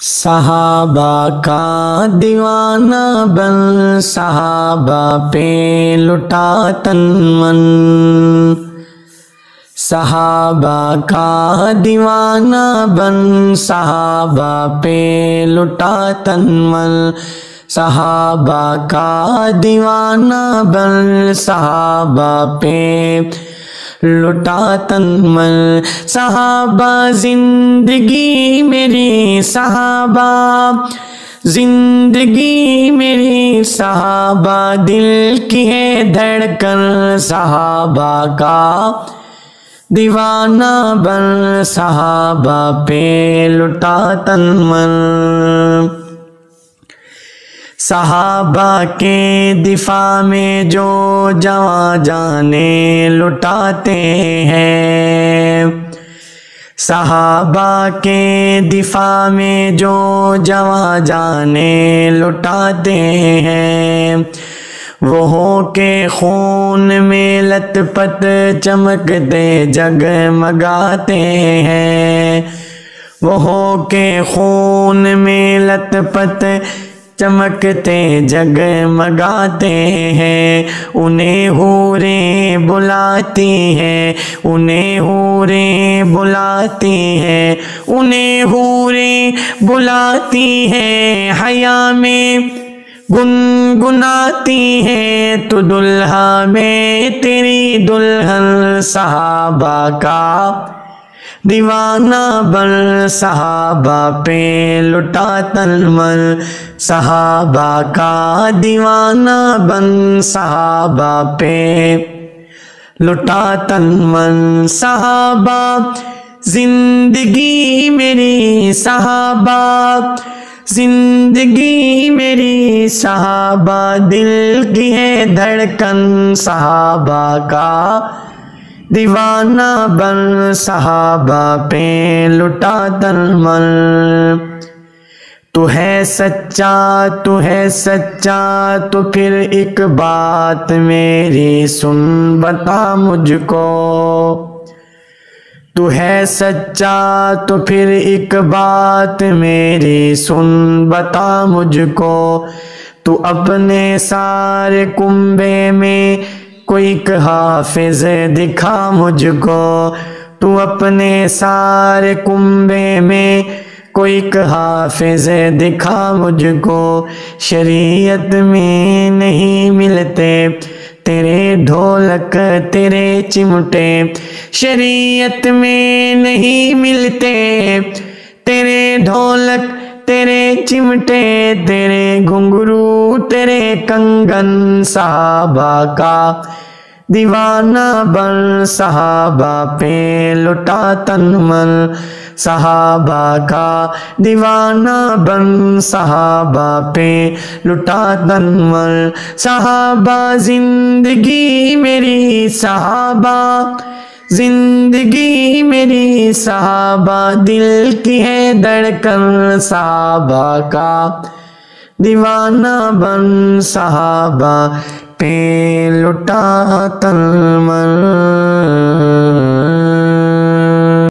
صحابہ کا دیوانہ بن صحابہ پہ لٹا تن من، صحابہ کا دیوانہ بن صحابہ پہ لٹا تن من، صحابہ کا دیوانہ بن صحابہ پہ لٹا تن من، صحابہ زندگی میری صحابہ زندگی میری صحابہ دل کی ہے دھڑکن، صحابہ کا دیوانہ بن صحابہ پہ لٹا تن من، صحابہ کے دفاع میں جو جواں جانیں لٹاتے ہیں، صحابہ کے دفاع میں جو جواں جانیں لٹاتے ہیں، وہ کے خون میں لت پت چمکتے جگمگاتے ہیں، وہ کے خون میں لت پت چمکتے جگمگاتے ہیں، انہیں حوریں بلاتی ہیں، انہیں حوریں بلاتی ہیں، انہیں حوریں بلاتی ہیں، حیا میں گنگناتی ہیں، تو دلہا میں تیری دلہن، صحابہ کا دیوانہ بن صحابہ پہ لٹا تن من، صحابہ کا دیوانہ بن صحابہ پہ لٹا تن من، صحابہ زندگی میری صحابہ زندگی میری صحابہ دل کی ہے دھڑکن، صحابہ کا دیوانہ بن صحابہ پہ لٹا تن من، تو ہے سچا تو ہے سچا تو پھر ایک بات میری سن بتا مجھ کو، تو ہے سچا تو پھر ایک بات میری سن بتا مجھ کو، تو اپنے سارے کنبے میں کوئی ایک حافظ دکھا مجھ کو، تو اپنے سارے کنبے میں کوئی ایک حافظ دکھا مجھ کو، شریعت میں نہیں ملتے تیرے ڈھولک تیرے چمٹے، شریعت میں نہیں ملتے تیرے ڈھولک تیرے چمٹے، تیرے گھنگرو تیرے کنگن، صحابہ کا دیوانہ بن صحابہ پہ لٹا تن من، صحابہ کا دیوانہ بن صحابہ پہ لٹا تن من، صحابہ زندگی میری صحابہ زندگی میری صحابہ دل کی ہے دھڑکن، صحابہ کا دیوانہ بن صحابہ پہ لٹا تن من۔